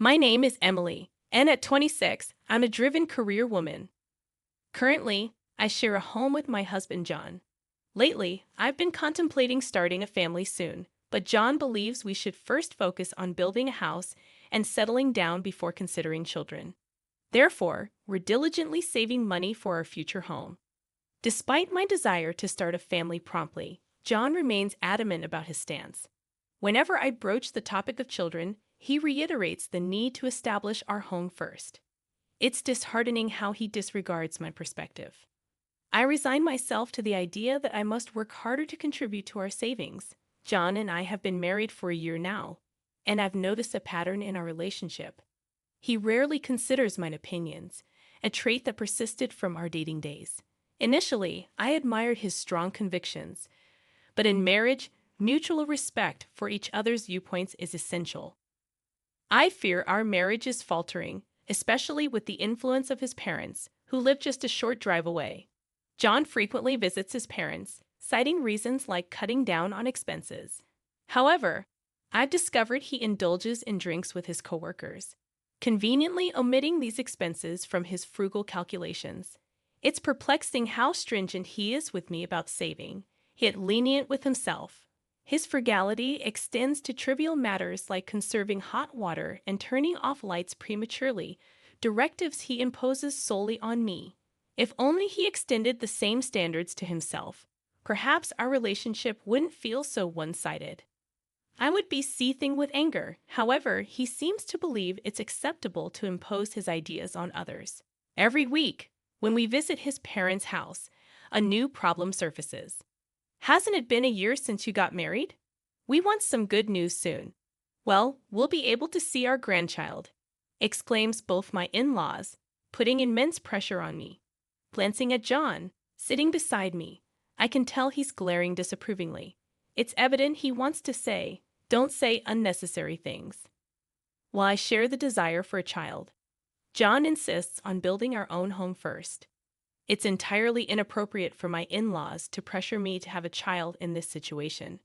My name is Emily, and at 26, I'm a driven career woman. Currently, I share a home with my husband, John. Lately, I've been contemplating starting a family soon, but John believes we should first focus on building a house and settling down before considering children. Therefore, we're diligently saving money for our future home. Despite my desire to start a family promptly, John remains adamant about his stance. Whenever I broach the topic of children, he reiterates the need to establish our home first. It's disheartening how he disregards my perspective. I resign myself to the idea that I must work harder to contribute to our savings. John and I have been married for a year now, and I've noticed a pattern in our relationship. He rarely considers my opinions, a trait that persisted from our dating days. Initially, I admired his strong convictions, but in marriage, mutual respect for each other's viewpoints is essential. I fear our marriage is faltering, especially with the influence of his parents, who live just a short drive away. John frequently visits his parents, citing reasons like cutting down on expenses. However, I've discovered he indulges in drinks with his coworkers, conveniently omitting these expenses from his frugal calculations. It's perplexing how stringent he is with me about saving, yet lenient with himself. His frugality extends to trivial matters like conserving hot water and turning off lights prematurely, directives he imposes solely on me. If only he extended the same standards to himself, perhaps our relationship wouldn't feel so one-sided. I would be seething with anger. However, he seems to believe it's acceptable to impose his ideas on others. Every week, when we visit his parents' house, a new problem surfaces. Hasn't it been a year since you got married? We want some good news soon. Well, we'll be able to see our grandchild, exclaims both my in-laws, putting immense pressure on me. Glancing at John, sitting beside me, I can tell he's glaring disapprovingly. It's evident he wants to say, don't say unnecessary things. While I share the desire for a child, John insists on building our own home first. It's entirely inappropriate for my in-laws to pressure me to have a child in this situation.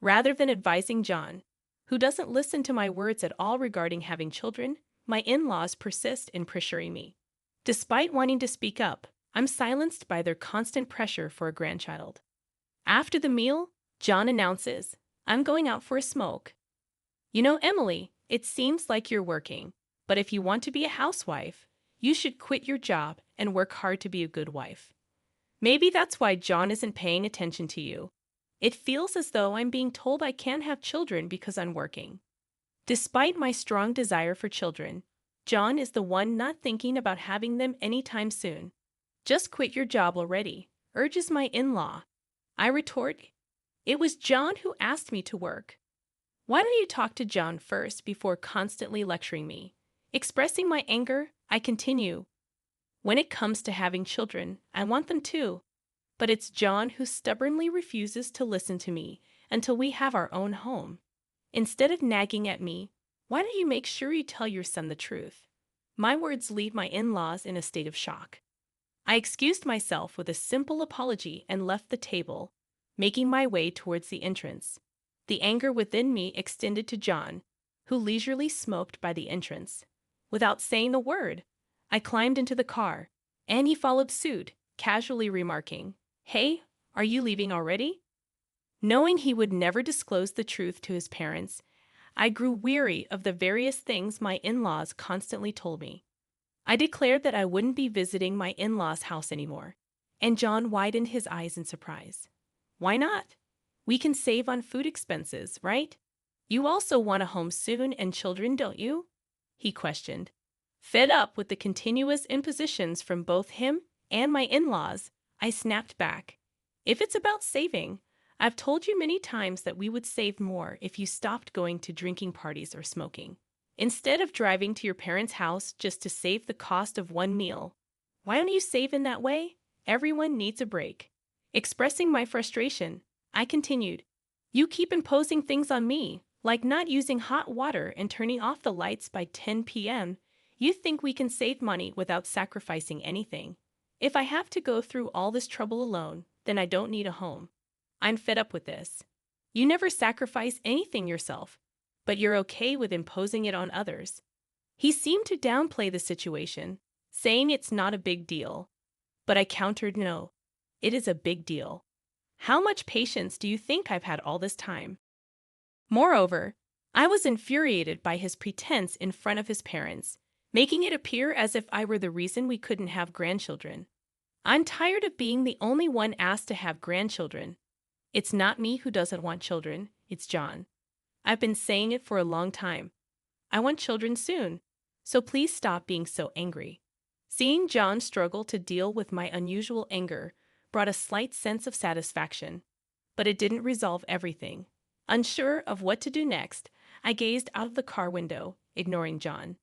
Rather than advising John, who doesn't listen to my words at all regarding having children, my in-laws persist in pressuring me. Despite wanting to speak up, I'm silenced by their constant pressure for a grandchild. After the meal, John announces, I'm going out for a smoke. You know, Emily, it seems like you're working, but if you want to be a housewife, you should quit your job and work hard to be a good wife. Maybe that's why John isn't paying attention to you. It feels as though I'm being told I can't have children because I'm working. Despite my strong desire for children, John is the one not thinking about having them anytime soon. Just quit your job already, urges my in-law. I retort, it was John who asked me to work. Why don't you talk to John first before constantly lecturing me? Expressing my anger, I continue. When it comes to having children, I want them too. But it's John who stubbornly refuses to listen to me until we have our own home. Instead of nagging at me, why don't you make sure you tell your son the truth? My words leave my in-laws in a state of shock. I excused myself with a simple apology and left the table, making my way towards the entrance. The anger within me extended to John, who leisurely smoked by the entrance. Without saying a word, I climbed into the car, and he followed suit, casually remarking, Hey, are you leaving already? Knowing he would never disclose the truth to his parents, I grew weary of the various things my in-laws constantly told me. I declared that I wouldn't be visiting my in-laws' house anymore, and John widened his eyes in surprise. Why not? We can save on food expenses, right? You also want a home soon and children, don't you? He questioned. Fed up with the continuous impositions from both him and my in-laws, I snapped back. If it's about saving, I've told you many times that we would save more if you stopped going to drinking parties or smoking. Instead of driving to your parents' house just to save the cost of one meal, why don't you save in that way? Everyone needs a break. Expressing my frustration, I continued, You keep imposing things on me, like not using hot water and turning off the lights by 10 p.m. You think we can save money without sacrificing anything. If I have to go through all this trouble alone, then I don't need a home. I'm fed up with this. You never sacrifice anything yourself, but you're okay with imposing it on others. He seemed to downplay the situation, saying it's not a big deal. But I countered, no, it is a big deal. How much patience do you think I've had all this time? Moreover, I was infuriated by his pretense in front of his parents, making it appear as if I were the reason we couldn't have grandchildren. I'm tired of being the only one asked to have grandchildren. It's not me who doesn't want children, it's John. I've been saying it for a long time. I want children soon, so please stop being so angry. Seeing John struggle to deal with my unusual anger brought a slight sense of satisfaction, but it didn't resolve everything. Unsure of what to do next, I gazed out of the car window, ignoring John.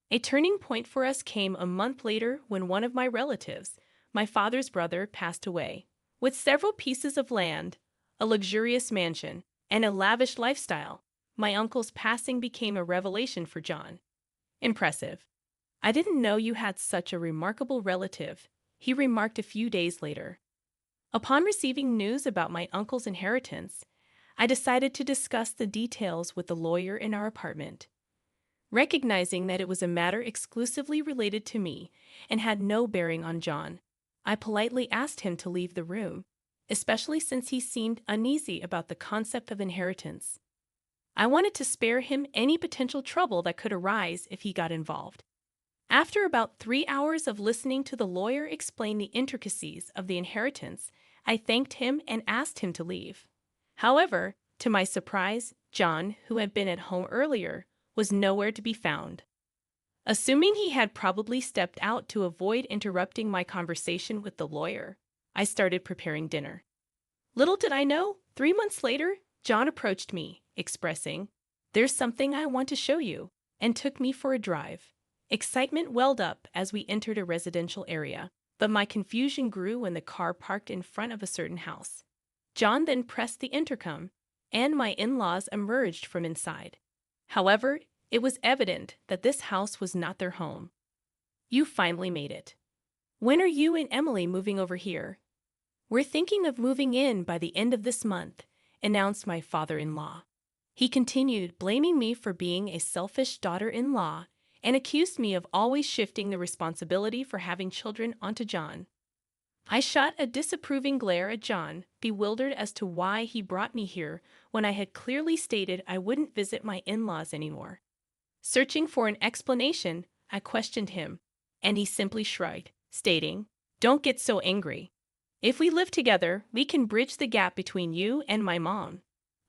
A turning point for us came a month later when one of my relatives, my father's brother, passed away. With several pieces of land, a luxurious mansion, and a lavish lifestyle, my uncle's passing became a revelation for John. Impressive. I didn't know you had such a remarkable relative, he remarked a few days later. Upon receiving news about my uncle's inheritance, I decided to discuss the details with the lawyer in our apartment. Recognizing that it was a matter exclusively related to me and had no bearing on John, I politely asked him to leave the room, especially since he seemed uneasy about the concept of inheritance. I wanted to spare him any potential trouble that could arise if he got involved. After about 3 hours of listening to the lawyer explain the intricacies of the inheritance, I thanked him and asked him to leave. However, to my surprise, John, who had been at home earlier, was nowhere to be found. Assuming he had probably stepped out to avoid interrupting my conversation with the lawyer, I started preparing dinner. Little did I know, 3 months later, John approached me, expressing, "There's something I want to show you," and took me for a drive. Excitement welled up as we entered a residential area, but my confusion grew when the car parked in front of a certain house. John then pressed the intercom, and my in-laws emerged from inside. However, it was evident that this house was not their home. "You finally made it. When are you and Emily moving over here?" "We're thinking of moving in by the end of this month," announced my father-in-law. He continued blaming me for being a selfish daughter-in-law and accused me of always shifting the responsibility for having children onto John. I shot a disapproving glare at John, bewildered as to why he brought me here when I had clearly stated I wouldn't visit my in-laws anymore. Searching for an explanation, I questioned him, and he simply shrugged, stating, "Don't get so angry. If we live together, we can bridge the gap between you and my mom.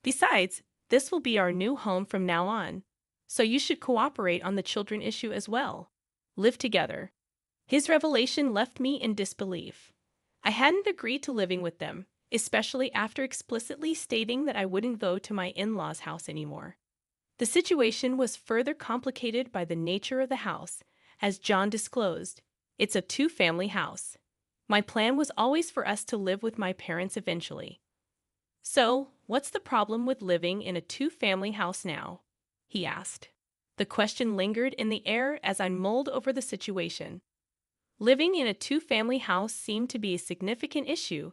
Besides, this will be our new home from now on, so you should cooperate on the children issue as well. Live together." His revelation left me in disbelief. I hadn't agreed to living with them, especially after explicitly stating that I wouldn't go to my in-laws' house anymore. The situation was further complicated by the nature of the house. As John disclosed, it's a two-family house. My plan was always for us to live with my parents eventually. "So, what's the problem with living in a two-family house now?" he asked. The question lingered in the air as I mulled over the situation. Living in a two-family house seemed to be a significant issue,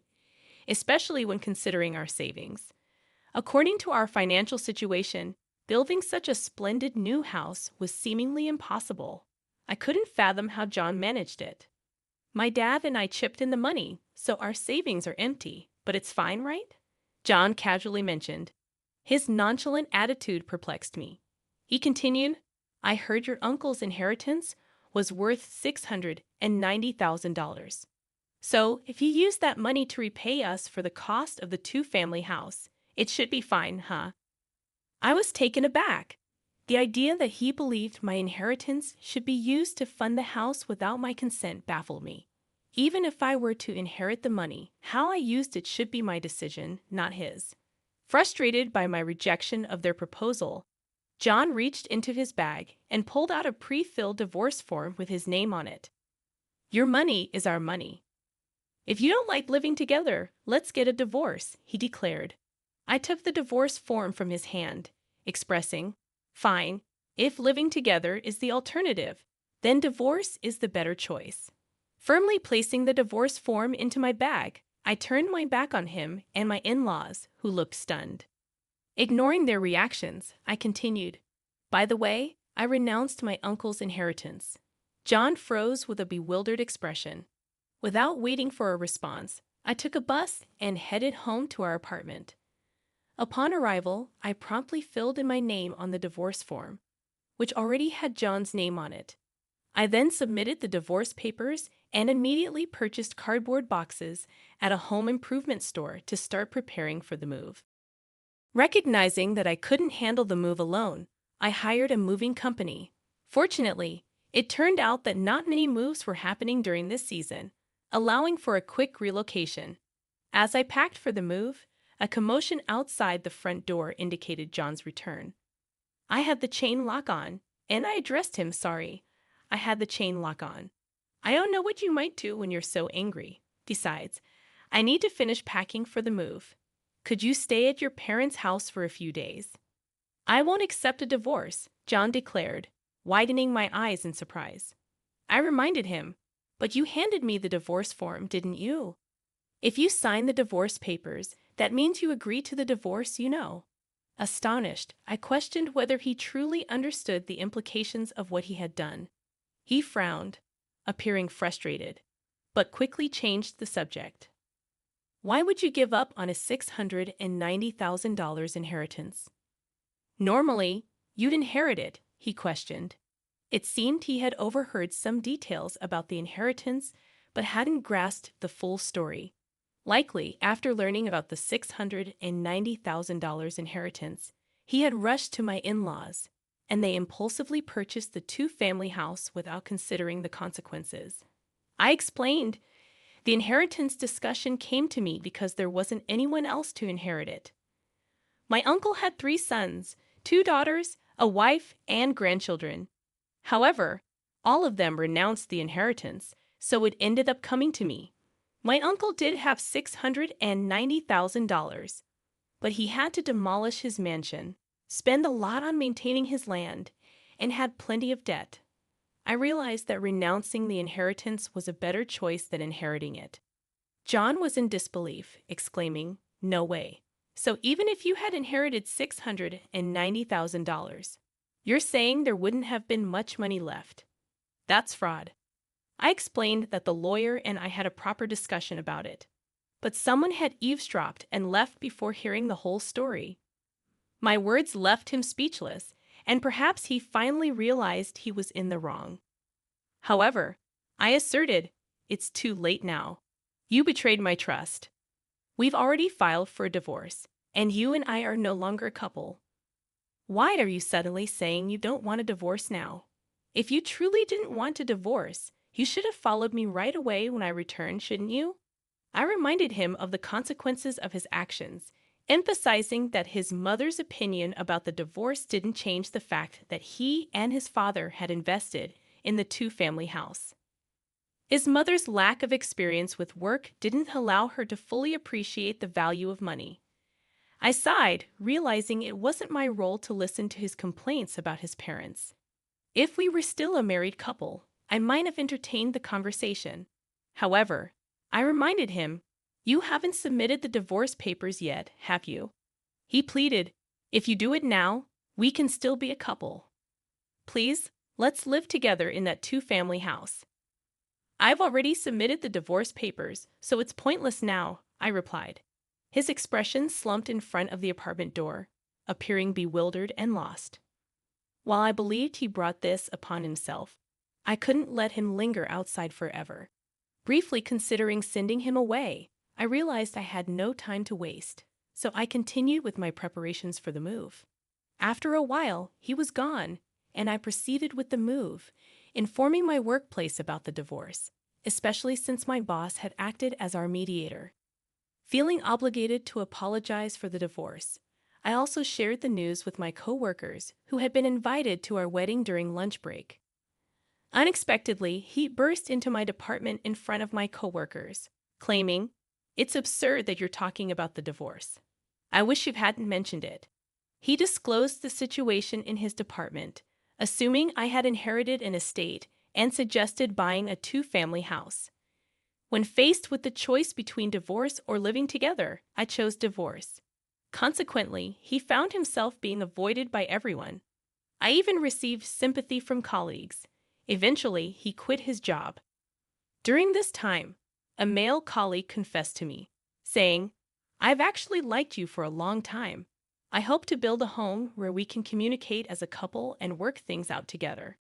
especially when considering our savings. According to our financial situation, building such a splendid new house was seemingly impossible. I couldn't fathom how John managed it. "My dad and I chipped in the money, so our savings are empty, but it's fine, right?" John casually mentioned. His nonchalant attitude perplexed me. He continued, "I heard your uncle's inheritance was worth $690,000. So, if you use that money to repay us for the cost of the two-family house, it should be fine, huh?" I was taken aback. The idea that he believed my inheritance should be used to fund the house without my consent baffled me. Even if I were to inherit the money, how I used it should be my decision, not his. Frustrated by my rejection of their proposal, John reached into his bag and pulled out a pre-filled divorce form with his name on it. "Your money is our money. If you don't like living together, let's get a divorce," he declared. I took the divorce form from his hand, expressing, "Fine, if living together is the alternative, then divorce is the better choice." Firmly placing the divorce form into my bag, I turned my back on him and my in-laws, who looked stunned. Ignoring their reactions, I continued, "By the way, I renounced my uncle's inheritance. John froze with a bewildered expression. Without waiting for a response, I took a bus and headed home to our apartment. Upon arrival, I promptly filled in my name on the divorce form, which already had John's name on it. I then submitted the divorce papers and immediately purchased cardboard boxes at a home improvement store to start preparing for the move. Recognizing that I couldn't handle the move alone, I hired a moving company. Fortunately, it turned out that not many moves were happening during this season, allowing for a quick relocation. As I packed for the move, a commotion outside the front door indicated John's return. I had the chain lock on, and I addressed him. Sorry, I had the chain lock on. I don't know what you might do when you're so angry. Besides, I need to finish packing for the move. Could you stay at your parents' house for a few days? I won't accept a divorce, John declared, widening my eyes in surprise. I reminded him, but you handed me the divorce form, didn't you? If you sign the divorce papers, that means you agree to the divorce, you know. Astonished, I questioned whether he truly understood the implications of what he had done. He frowned, appearing frustrated, but quickly changed the subject. Why would you give up on a $690,000 inheritance? Normally, you'd inherit it, he questioned. It seemed he had overheard some details about the inheritance, but hadn't grasped the full story. Likely, after learning about the $690,000 inheritance, he had rushed to my in-laws, and they impulsively purchased the two-family house without considering the consequences. I explained. The inheritance discussion came to me because there wasn't anyone else to inherit it. My uncle had 3 sons, 2 daughters, a wife, and grandchildren. However, all of them renounced the inheritance, so it ended up coming to me. My uncle did have $690,000, but he had to demolish his mansion, spend a lot on maintaining his land, and had plenty of debt. I realized that renouncing the inheritance was a better choice than inheriting it. John was in disbelief, exclaiming, "No way. So even if you had inherited $690,000, you're saying there wouldn't have been much money left? That's fraud." I explained that the lawyer and I had a proper discussion about it, but someone had eavesdropped and left before hearing the whole story. My words left him speechless, and perhaps he finally realized he was in the wrong. However, I asserted, "It's too late now. You betrayed my trust. We've already filed for a divorce, and you and I are no longer a couple. Why are you suddenly saying you don't want a divorce now? If you truly didn't want a divorce, you should have followed me right away when I returned, shouldn't you?" I reminded him of the consequences of his actions, emphasizing that his mother's opinion about the divorce didn't change the fact that he and his father had invested in the two-family house. His mother's lack of experience with work didn't allow her to fully appreciate the value of money. I sighed, realizing it wasn't my role to listen to his complaints about his parents. If we were still a married couple, I might have entertained the conversation. However, I reminded him, "You haven't submitted the divorce papers yet, have you?" He pleaded, "If you do it now, we can still be a couple. Please, let's live together in that two-family house." "I've already submitted the divorce papers, so it's pointless now," I replied. His expression slumped in front of the apartment door, appearing bewildered and lost. While I believed he brought this upon himself, I couldn't let him linger outside forever. Briefly considering sending him away, I realized I had no time to waste, so I continued with my preparations for the move. After a while, he was gone, and I proceeded with the move, informing my workplace about the divorce, especially since my boss had acted as our mediator. Feeling obligated to apologize for the divorce, I also shared the news with my coworkers who had been invited to our wedding during lunch break. Unexpectedly, he burst into my department in front of my coworkers, claiming, "It's absurd that you're talking about the divorce. I wish you hadn't mentioned it." He disclosed the situation in his department, assuming I had inherited an estate and suggested buying a two-family house. When faced with the choice between divorce or living together, I chose divorce. Consequently, he found himself being avoided by everyone. I even received sympathy from colleagues. Eventually, he quit his job. During this time, a male colleague confessed to me, saying, "I've actually liked you for a long time. I hope to build a home where we can communicate as a couple and work things out together."